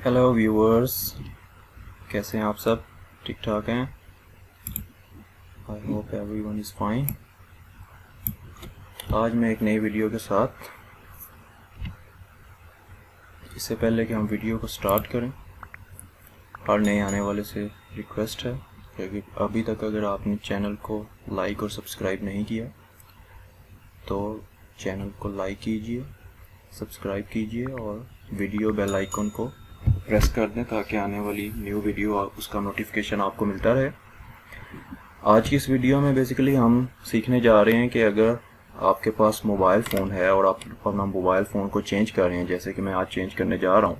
Hello viewers, कैसे हैं आप सब? ठीक ठाक हैं? I hope everyone is fine. आज मैं एक नई वीडियो के साथ, इससे पहले कि हम वीडियो को स्टार्ट करें, हर नए आने वाले से रिक्वेस्ट है कि अभी तक अगर आपने चैनल को लाइक और सब्सक्राइब नहीं किया तो चैनल को लाइक कीजिए, सब्सक्राइब कीजिए और वीडियो बेल आइकन को प्रेस कर दें ताकि आने वाली न्यू वीडियो उसका नोटिफिकेशन आपको मिलता रहे। आज की इस वीडियो में बेसिकली हम सीखने जा रहे हैं कि अगर आपके पास मोबाइल फ़ोन है और आप अपना मोबाइल फ़ोन को चेंज कर रहे हैं, जैसे कि मैं आज चेंज करने जा रहा हूं,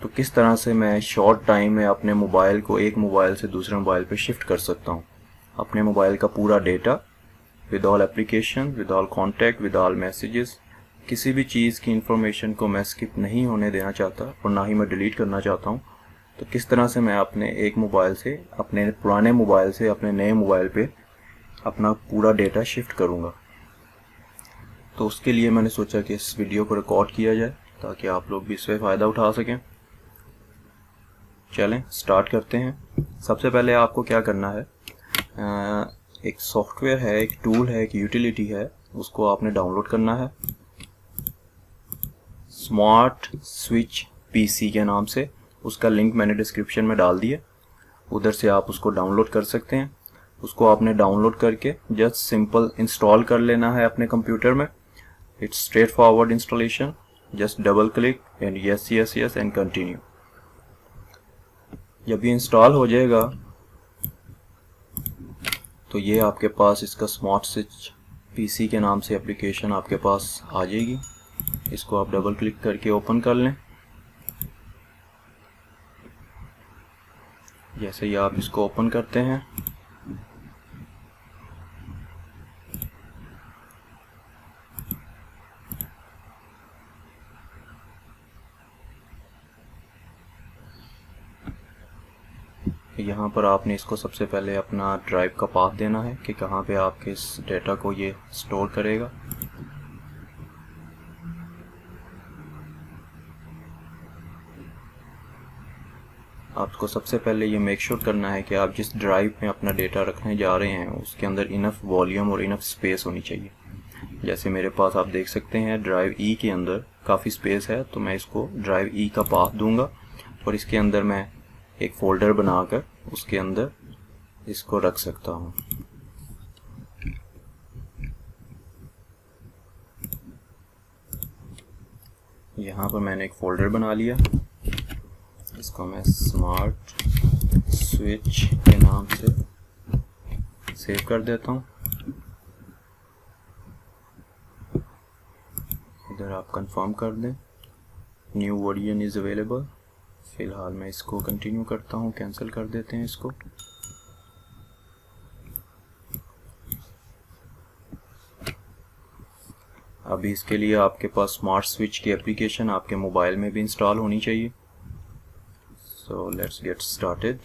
तो किस तरह से मैं शॉर्ट टाइम में अपने मोबाइल को एक मोबाइल से दूसरे मोबाइल पे शिफ्ट कर सकता हूं। अपने मोबाइल का पूरा data with all application, with all contact, with all messages, किसी भी चीज़ की इंफॉर्मेशन को मैं स्किप नहीं होने देना चाहता और ना ही मैं डिलीट करना चाहता हूँ। तो किस तरह से मैं अपने एक मोबाइल से, अपने पुराने मोबाइल से अपने नए मोबाइल पे अपना पूरा डेटा शिफ्ट करूँगा। तो उसके लिए मैंने सोचा कि इस वीडियो को रिकॉर्ड किया जाए ताकि आप लोग भी इससे फ़ायदा उठा सकें। चलें स्टार्ट करते हैं। सबसे पहले आपको क्या करना है, एक सॉफ्टवेयर है, एक टूल है, एक यूटिलिटी है, उसको आपने डाउनलोड करना है। स्मार्ट स्विच पीसी के नाम से, उसका लिंक मैंने डिस्क्रिप्शन में डाल दिया, उधर से आप उसको डाउनलोड कर सकते हैं। उसको आपने डाउनलोड करके जस्ट सिंपल इंस्टॉल कर लेना है अपने कंप्यूटर में। It's straight forward installation, just double click and yes yes yes and continue. जब ये इंस्टॉल हो जाएगा तो ये आपके पास इसका स्मार्ट स्विच पीसी के नाम से एप्लीकेशन आपके पास आ जाएगी। इसको आप डबल क्लिक करके ओपन कर लें। जैसे ही आप इसको ओपन करते हैं यहाँ पर आपने इसको सबसे पहले अपना ड्राइव का पाथ देना है कि कहाँ पे आपके इस डेटा को ये स्टोर करेगा। आपको सबसे पहले ये मेक श्योर करना है कि आप जिस ड्राइव में अपना डेटा रखने जा रहे हैं उसके अंदर इनफ वॉल्यूम और इनफ स्पेस होनी चाहिए। जैसे मेरे पास आप देख सकते हैं ड्राइव ई के अंदर काफ़ी स्पेस है, तो मैं इसको ड्राइव ई का पाथ दूंगा और इसके अंदर मैं एक फ़ोल्डर बनाकर उसके अंदर इसको रख सकता हूँ। यहाँ पर मैंने एक फ़ोल्डर बना लिया, इसको मैं स्मार्ट स्विच के नाम से सेव कर देता हूँ। इधर आप कंफर्म कर दें, न्यू वर्जन इज़ अवेलेबल। फ़िलहाल मैं इसको कंटिन्यू करता हूँ, कैंसिल कर देते हैं इसको। अभी इसके लिए आपके पास स्मार्ट स्विच की एप्लीकेशन आपके मोबाइल में भी इंस्टॉल होनी चाहिए। So let's get started.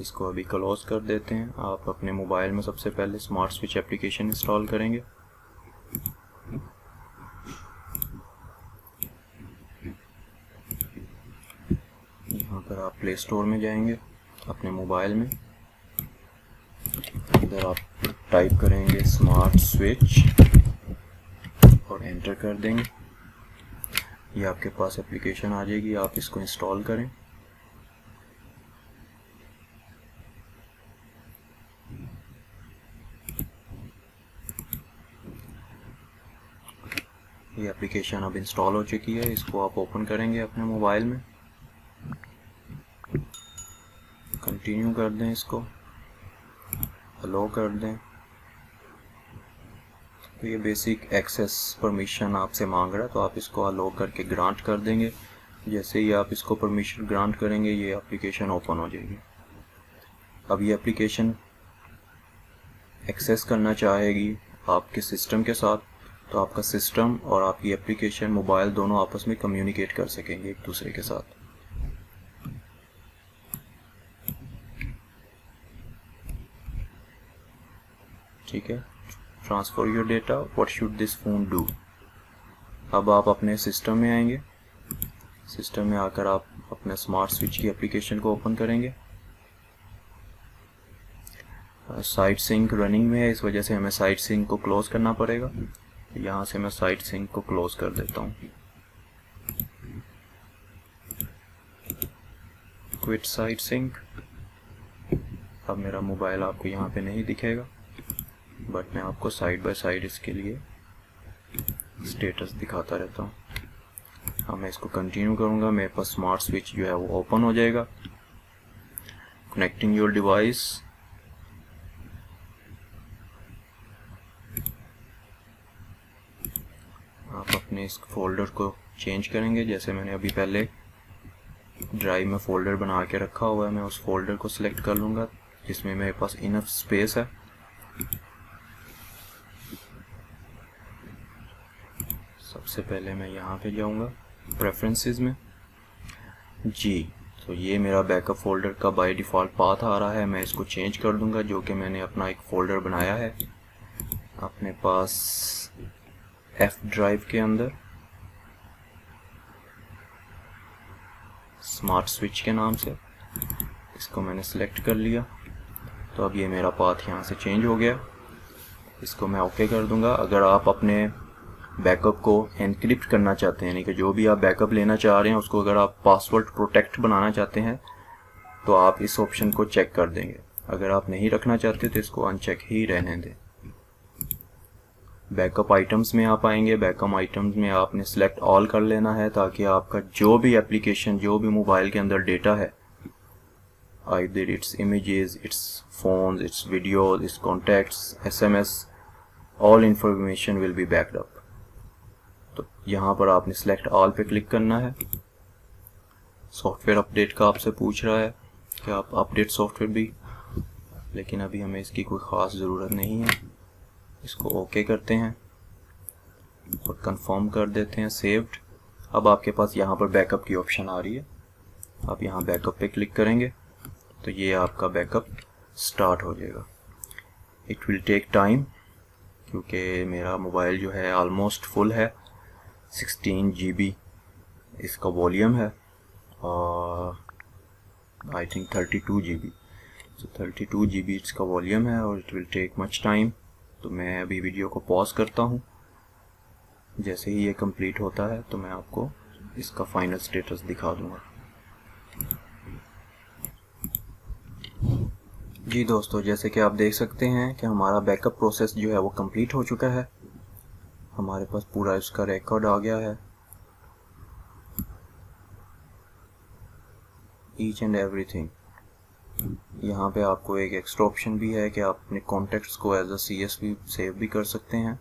इसको अभी क्लोज कर देते हैं। आप अपने मोबाइल में सबसे पहले स्मार्ट स्विच एप्लीकेशन इंस्टॉल करेंगे। यहाँ पर आप प्ले स्टोर में जाएंगे अपने मोबाइल में, इधर आप टाइप करेंगे स्मार्ट स्विच और एंटर कर देंगे। ये आपके पास एप्लीकेशन आ जाएगी, आप इसको इंस्टॉल करें। ये एप्लीकेशन अब इंस्टॉल हो चुकी है, इसको आप ओपन करेंगे अपने मोबाइल में, कंटिन्यू कर दें, इसको अलो कर दें। तो ये बेसिक एक्सेस परमिशन आपसे मांग रहा है, तो आप इसको अलो करके ग्रांट कर देंगे। जैसे ही आप इसको परमिशन ग्रांट करेंगे ये एप्लीकेशन ओपन हो जाएगी। अब ये एप्लीकेशन एक्सेस करना चाहेगी आपके सिस्टम के साथ, तो आपका सिस्टम और आपकी एप्लीकेशन मोबाइल दोनों आपस में कम्युनिकेट कर सकेंगे एक दूसरे के साथ। ठीक है, transfer your data, what should this phone do. अब आप अपने सिस्टम में आएंगे, सिस्टम में आकर आप अपने स्मार्ट स्विच की एप्लीकेशन को ओपन करेंगे। साइट सिंक रनिंग में है, इस वजह से हमें साइट सिंक को क्लोज करना पड़ेगा। यहाँ से मैं साइट सिंक को क्लोज कर देता हूँ। Quit site sync. अब मेरा मोबाइल आपको यहाँ पे नहीं दिखेगा, बट मैं आपको साइड बाय साइड इसके लिए स्टेटस दिखाता रहता हूँ। अब मैं इसको कंटिन्यू करूँगा, मेरे पास स्मार्ट स्विच जो है वो ओपन हो जाएगा। Connecting your device. आप अपने इस फोल्डर को चेंज करेंगे, जैसे मैंने अभी पहले ड्राइव में फोल्डर बना के रखा हुआ है, मैं उस फोल्डर को सिलेक्ट कर लूँगा जिसमें मेरे पास इनफ स्पेस है। सबसे पहले मैं यहाँ पे जाऊँगा प्रेफरेंसेस में जी। तो ये मेरा बैकअप फोल्डर का बाय डिफ़ॉल्ट पाथ आ रहा है, मैं इसको चेंज कर दूँगा, जो कि मैंने अपना एक फ़ोल्डर बनाया है अपने पास F ड्राइव के अंदर स्मार्ट स्विच के नाम से। इसको मैंने सेलेक्ट कर लिया, तो अब ये मेरा पाथ यहाँ से चेंज हो गया। इसको मैं ओके कर दूँगा। अगर आप अपने बैकअप को एनक्रिप्ट करना चाहते हैं, यानी कि जो भी आप बैकअप लेना चाह रहे हैं उसको अगर आप पासवर्ड प्रोटेक्ट बनाना चाहते हैं तो आप इस ऑप्शन को चेक कर देंगे। अगर आप नहीं रखना चाहते तो इसको अनचेक ही रहने दें। बैकअप आइटम्स में आप आएंगे, बैकअप आइटम्स में आपने सेलेक्ट ऑल कर लेना है, ताकि आपका जो भी एप्लीकेशन, जो भी मोबाइल के अंदर डेटा है, either it's images, it's phones, it's videos, it's contacts, SMS, all information will be backed up. तो यहाँ पर आपने सेलेक्ट ऑल पे क्लिक करना है। सॉफ्टवेयर अपडेट का आपसे पूछ रहा है कि आप अपडेट सॉफ्टवेयर भी, लेकिन अभी हमें इसकी कोई ख़ास ज़रूरत नहीं है। इसको ओके करते हैं और कंफर्म कर देते हैं सेव्ड। अब आपके पास यहाँ पर बैकअप की ऑप्शन आ रही है, आप यहाँ बैकअप पे क्लिक करेंगे तो ये आपका बैकअप स्टार्ट हो जाएगा। इट विल टेक टाइम, क्योंकि मेरा मोबाइल जो है ऑलमोस्ट फुल है। 16 GB इसका वॉल्यूम है और आई थिंक 32 GB, तो 32 GB इसका वॉल्यूम है और it will take much time. तो मैं अभी वीडियो को पॉज करता हूँ। जैसे ही ये कंप्लीट होता है तो मैं आपको इसका फाइनल स्टेटस दिखा दूँगा। जी दोस्तों, जैसे कि आप देख सकते हैं कि हमारा बैकअप प्रोसेस जो है वो कंप्लीट हो चुका है। हमारे पास पूरा इसका रिकॉर्ड आ गया है, ईच एंड एवरीथिंग। यहाँ पे आपको एक एक्स्ट्रा ऑप्शन भी है कि आप अपने कॉन्टेक्ट्स को एज अ CSV सेव भी कर सकते हैं,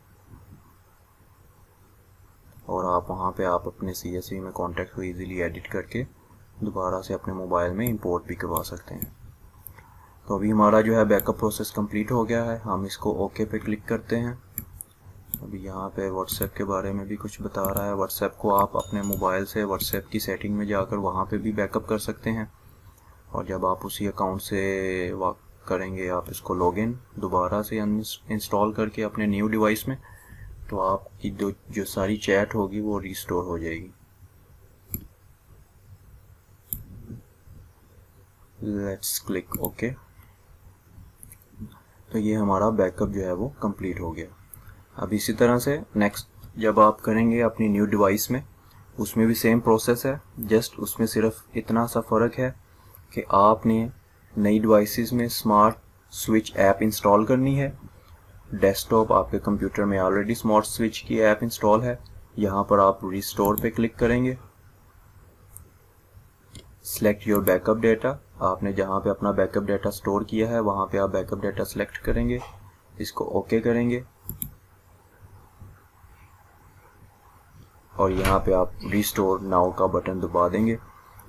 और आप वहाँ पे आप अपने CSV में कॉन्टेक्ट को इजीली एडिट करके दोबारा से अपने मोबाइल में इंपोर्ट भी करवा सकते हैं। तो अभी हमारा जो है बैकअप प्रोसेस कंप्लीट हो गया है। हम इसको ओके पे क्लिक करते हैं। अभी यहाँ पे व्हाट्सएप के बारे में भी कुछ बता रहा है। व्हाट्सएप को आप अपने मोबाइल से व्हाट्सएप की सेटिंग में जाकर वहाँ पे भी बैकअप कर सकते हैं, और जब आप उसी अकाउंट से करेंगे, आप इसको लॉगिन दोबारा से इंस्टॉल करके अपने न्यू डिवाइस में, तो आपकी जो सारी चैट होगी वो रिस्टोर हो जाएगी। Let's click okay. तो ये हमारा बैकअप जो है वो कंप्लीट हो गया। अब इसी तरह से नेक्स्ट जब आप करेंगे अपनी न्यू डिवाइस में, उसमें भी सेम प्रोसेस है, जस्ट उसमें सिर्फ इतना सा फ़र्क है कि आपने नई डिवाइसेस में स्मार्ट स्विच ऐप इंस्टॉल करनी है। डेस्कटॉप आपके कंप्यूटर में ऑलरेडी स्मार्ट स्विच की ऐप इंस्टॉल है। यहाँ पर आप रिस्टोर पे क्लिक करेंगे, सेलेक्ट योर बैकअप डेटा। आपने जहाँ पे अपना बैकअप डेटा स्टोर किया है वहाँ पे आप बैकअप डेटा सेलेक्ट करेंगे, इसको ओके करेंगे, और यहाँ पे आप रिस्टोर नाउ का बटन दबा देंगे।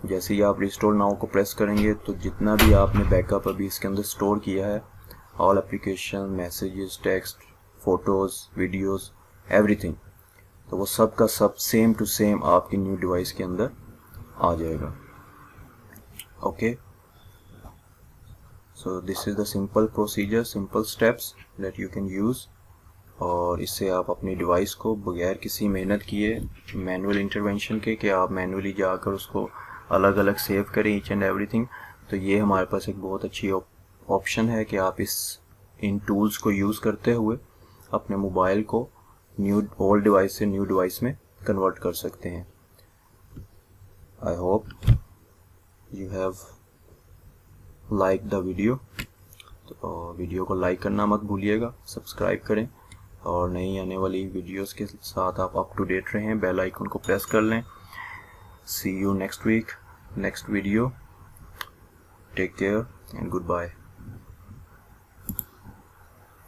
जैसे ही आप रिस्टोर नाउ को प्रेस करेंगे तो जितना भी आपने बैकअप अभी इसके अंदर स्टोर किया है, all application, messages, text, photos, videos, everything, तो वो सब का सब सेम टू सेम आपकी न्यू डिवाइस के अंदर आ जाएगा। Okay, so this is the simple procedure, simple steps that you can use और इससे आप अपनी डिवाइस को बगैर किसी मेहनत किए, मैनुअल इंटरवेंशन के, कि आप मैनुअली जाकर उसको अलग अलग सेव करें ईच एंड एवरीथिंग। तो ये हमारे पास एक बहुत अच्छी ऑप्शन है कि आप इन टूल्स को यूज़ करते हुए अपने मोबाइल को ओल्ड डिवाइस से न्यू डिवाइस में कन्वर्ट कर सकते हैं। I hope you have like the video. तो वीडियो को लाइक करना मत भूलिएगा, सब्सक्राइब करें और नई आने वाली वीडियोस के साथ आप अप टू डेट रहें। बेल आइकन को प्रेस कर लें। See you next week, next video. Take care and good bye.